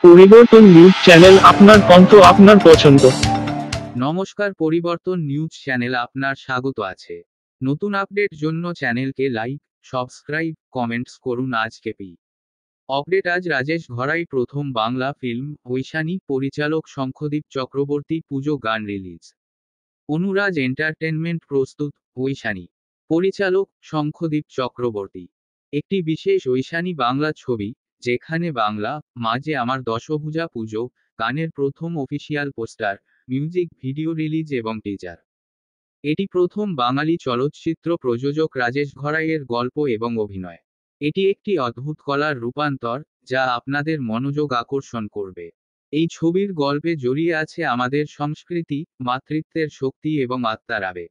পরিবর্তন news channel, আপনার কণ্ঠ, আপনার পছন্দ। নমস্কার, পরিবর্তন নিউজ চ্যানেল আপনার স্বাগত আছে। নতুন আপডেট জন্য চ্যানেলকে লাইক, সাবস্ক্রাইব, কমেন্টস করুন। আজকে আপডেট। আজ রাজেশ ঘরাই প্রথম বাংলা ফিল্ম ঐশানী, পরিচালক শঙ্খদীপ চক্রবর্তী, পুজো গান রিলিজ। অনুরাজ এন্টারটেনমেন্ট প্রস্তুত ঐশানী, পরিচালক শঙ্খদীপ চক্রবর্তী। একটি বিশেষ ঐশানী বাংলা ছবি, যেখানে বাংলা মাঝে আমার দশভুজা পুজো গানের প্রথম official poster, music video release এবং টিজার। এটি প্রথম বাঙালি চলচ্চিত্র প্রযোজক রাজেশ ঘরাইয়ের গল্প এবং অভিনয়। এটি একটি অদ্ভুত কলার রূপান্তর, যা আপনাদের মনোযোগ আকর্ষণ করবে। এই ছবির গল্পে জড়িয়ে আছে আমাদের সংস্কৃতি, মাতৃত্বের শক্তি এবং আত্মার আবেগ।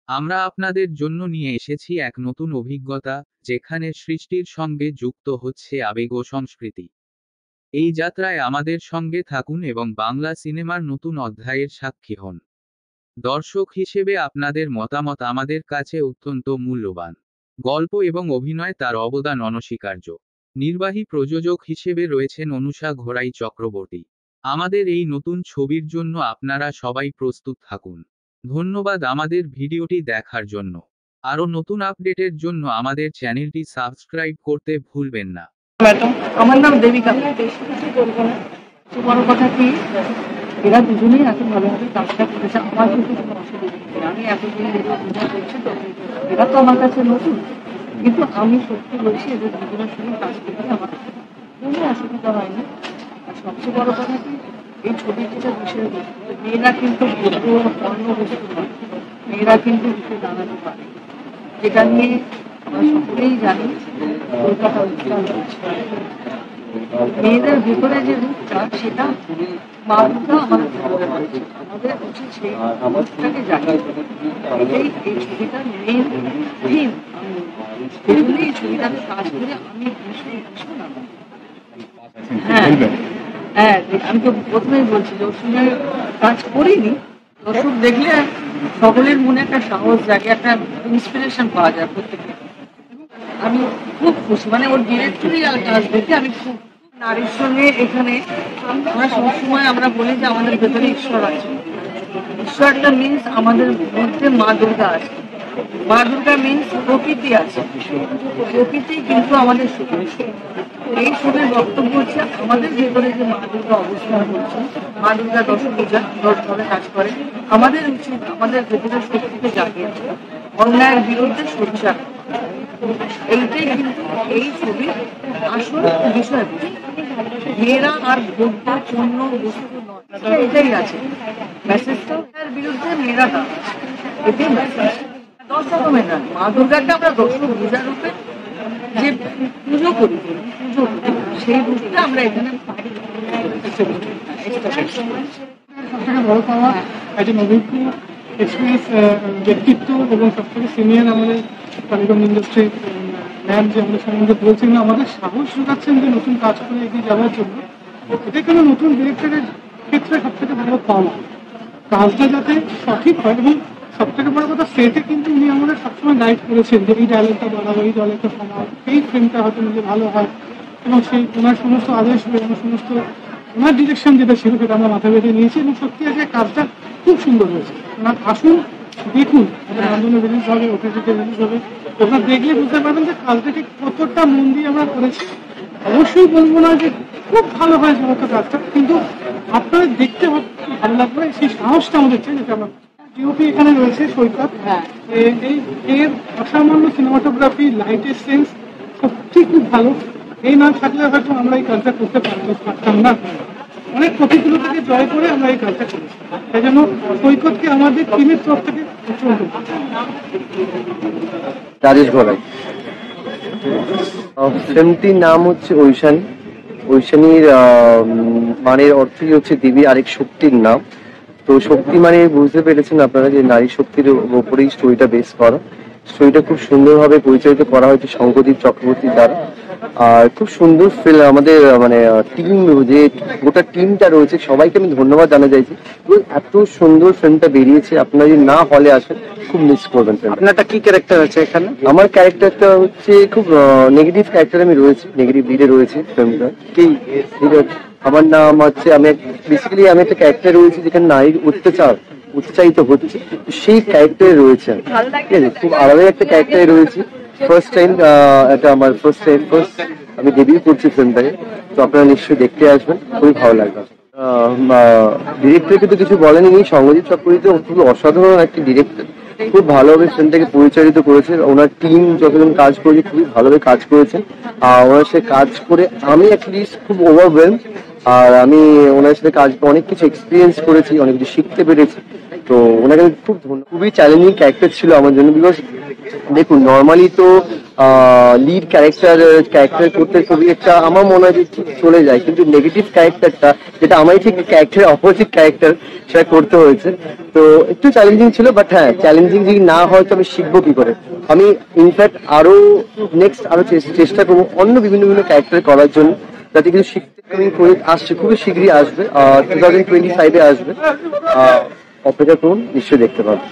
আমরা আপনাদের জন্য নিয়ে এসেছি এক নতুন অভিজ্ঞতা, যেখানে সৃষ্টির সঙ্গে যুক্ত হচ্ছে আবেগ ও সংস্কৃতি। এই যাত্রায় আমাদের সঙ্গে থাকুন এবং বাংলা সিনেমার নতুন অধ্যায়ের সাক্ষী হন। দর্শক হিসেবে আপনাদের মতামত আমাদের কাছে অত্যন্ত মূল্যবান। গল্প এবং অভিনয় তার অবদান অনস্বীকার্য। নির্বাহী প্রযোজক হিসেবে রয়েছেন অনুষা ঘোরাই চক্রবর্তী। আমাদের এই নতুন ছবির জন্য আপনারা সবাই প্রস্তুত থাকুন। ধন্যবাদ আমাদের ভিডিওটি দেখার জন্য। আরও নতুন আপডেটের জন্য আমাদের চ্যানেলটি সাবস্ক্রাইব করতে ভুলবেন না। ম্যাডাম, আমার নাম দেবিকা। বেশি কিছু বলবো না। তো বড় কথা কি, এরা দুজনেই এত ভালোভাবে কাজটা করেছে, আমার কিন্তু কোনো অসুবিধা নেই। আমি এতদিন এদের বোঝা করছি, তো এরা তো আমার কাছে নতুন, কিন্তু আমি সত্যি বলছি এদের দুজনের সঙ্গে কাজ করতে আমার কোনো অসুবিধা হয়নি। আর সবচেয়ে বড় কথা কি, এই ছবির যেটা বিষয়, মেয়েরা কিন্তু অন্য বস্তু নয়, মেয়েরা কিন্তু কিছু জানাতে পারে, যেটা নিয়ে আমরা সকলেই জানি কলকাতা উত্তাল হচ্ছে। মেয়েদের ভিতরে যে রূপটা, সেটা মাত্রা আমাদের আমাদের উচিত সেই রূপটাকে জানিয়ে দেবে। এটাই এই ছবিটার মেন থিম। আমি এই ছবিটাতে কাজ করে আমি ভীষণ ভীষণ আনন্দ। হ্যাঁ হ্যাঁ, আমি তো প্রথমেই বলছি যে ওর সঙ্গে কাজ করিনি, দর্শক দেখলে সকলের মনে একটা সাহস জাগে, একটা ইন্সপিরেশন পাওয়া যায় প্রত্যেকে। আমি খুব খুশি, মানে ওর ডিরেক্টরিয়াল কাজ দেখে আমি খুব। নারীর সঙ্গে এখানে আমরা সবসময় আমরা বলি যে আমাদের ভেতরে ঈশ্বর আছে। ঈশ্বরটা মিনস আমাদের মধ্যে মা দুর্গা আছে। মা দুর্গা মিনস প্রকৃতি আছে। প্রকৃতি কিন্তু আমাদের শক্তি। এই ছবির বক্তব্য হচ্ছে আমাদের ভেতরে যে মা দুর্গা অবস্থান করছে, মা দুর্গা দশভুজা 10 কাজ করে। আমাদের উচিত আমাদের ভেতরে শক্তিকে জাগিয়ে তোলা, অন্যায়ের বিরুদ্ধে সোচ্চার। এইটাই কিন্তু এই ছবির আসল বিষয়বস্তু। মেয়েরা আর ভোগ্য পণ্য বস্তু নয়, এটাই আছে মেসেজটা। এর বিরুদ্ধে মেয়েরা দাঁড়াচ্ছে, এটাই মেসেজ। 10 রকমের না, মা দুর্গাকে আমরা দশভুজা রূপে যে পুজো করি, সেই রূপটা আমরা এখানে সবথেকে বড় পাওয়া একজন অভিজ্ঞ এক্সপিরিয়েন্স ব্যক্তিত্ব এবং সবথেকে সিনিয়র আমাদের টালিগঞ্জ ইন্ডাস্ট্রি ম্যাম যে আমাদের সম্বন্ধে বলছেন, আমাদের সাহস যোগাচ্ছেন যে নতুন কাজ করে এগিয়ে যাওয়ার জন্য। এটা কেন নতুন ডিরেক্টরের ক্ষেত্রে সবথেকে বড় পাওয়া, কাজটা যাতে সঠিক হয়। এবং সবথেকে বড় কথা, সেটে কিন্তু উনি আমাদের সবসময় গাইড করেছেন যে এই ডায়লগটা বলা হয়, এই ডায়লগটা শোনা হয়, এই ফ্রেমটা হয়তো নিলে ভালো হয়। এবং সেই ওনার সমস্ত আদেশ এবং সমস্ত ওনার ডিরেকশন যেটা ছিল সেটা আমরা মাথা বেঁধে নিয়েছি। এবং সত্যি আজকে কাজটা খুব সুন্দর হয়েছে। ওনার আসুন, দেখুন, আন্দোলন রিলিজ হবে, ওটিটিতে রিলিজ হবে। ওনার দেখলে বুঝতে পারবেন যে কাজটা ঠিক কতটা মন দিয়ে আমরা করেছি। অবশ্যই বলবো না যে খুব ভালো হয় সমস্ত কাজটা, কিন্তু আপনাদের দেখতে ভালো লাগবে, সেই সাহসটা আমাদের চাই, যেটা আমরা। ডিওপি এখানে রয়েছে সৈকত। এই এর অসামান্য সিনেমাটোগ্রাফি, লাইটের সেন্স সত্যি খুব ভালো। এই না থাকলে হয়তো আমরা এই কাজটা করতে পারতাম না। অনেক প্রতিকূলতাকে জয় করে আমরা এই কাজটা করেছি। সেই জন্য সৈকতকে আমাদের টিমের তরফ থেকে রাজেশ ঘরাই। ফিল্মটির নাম হচ্ছে ঐশানী। ঐশানীর মানের অর্থই হচ্ছে দেবী, আরেক শক্তির নাম। তো শক্তি মানে বুঝতে পেরেছেন আপনারা যে নারী শক্তির উপরেই স্টোরিটা বেস করা। স্টোরিটা খুব সুন্দরভাবে পরিচালিত করা হয়েছে শঙ্খদীপ চক্রবর্তীর দ্বারা। আর খুব সুন্দর ফিল্ম। আমাদের মানে টিম, যে গোটা টিমটা রয়েছে, সবাইকে আমি ধন্যবাদ জানাতে চাইছি। এত সুন্দর ফিল্মটা বেরিয়েছে, আপনারা যদি না হলে আসেন খুব মিস করবেন। আপনারটা কি ক্যারেক্টার আছে এখানে? আমার ক্যারেক্টারটা হচ্ছে খুব নেগেটিভ ক্যারেক্টার আমি রয়েছে, নেগেটিভ লিডে রয়েছে ফিল্মটা। কি আমার নাম হচ্ছে, আমি একটা ক্যারেক্টার রয়েছে যেখানে নারীর উৎসাহিত হচ্ছে, তো সেই ক্যারেক্টারে রয়েছে, ঠিক আছে, খুব আলাদা একটা ক্যারেক্টারে রয়েছে। ফার্স্ট টাইম, এটা আমার ফার্স্ট আমি ডেবিউ করছি ফিল্মটাকে, তো আপনারা নিশ্চয়ই দেখতে আসবেন, খুবই ভালো লাগবে। ডিরেক্টরকে তো কিছু বলেনি, সঙ্গজিৎ চক্রবর্তী খুবই অসাধারণ একটা ডিরেক্টর, খুব ভালোভাবে ফিল্মটাকে পরিচালিত করেছে। ওনার টিম যতজন কাজ করেছে খুবই ভালোভাবে কাজ করেছেন। ওনার সাথে কাজ করে আমি অ্যাটলিস্ট খুব ওভারওয়েলম, আর আমি ওনার সাথে কাজ করে অনেক কিছু এক্সপিরিয়েন্স করেছি, অনেক কিছু শিখতে পেরেছি। তো ওনাকে খুব খুবই চ্যালেঞ্জিং ক্যারেক্টার ছিল আমার জন্য, বিকজ দেখুন নর্মালি তো লিড ক্যারেক্টার করতে খুবই একটা আমার মনে হয় যে ঠিক চলে যায়, কিন্তু নেগেটিভ ক্যারেক্টারটা যেটা আমার ঠিক ক্যারেক্টারের অপোজিট ক্যারেক্টার, সেটা করতে হয়েছে। তো একটু চ্যালেঞ্জিং ছিল, বাট হ্যাঁ, চ্যালেঞ্জিং যদি না হয় তো আমি শিখবো কি করে। আমি ইনফ্যাক্ট আরো চেষ্টা করবো অন্য বিভিন্ন ক্যারেক্টার করার জন্য, যাতে কিছু শিখতে আসছে, খুবই শীঘ্রই আসবে, 2025-এ আসবে। অপেক্ষা করুন, নিশ্চয়ই দেখতে পাবেন।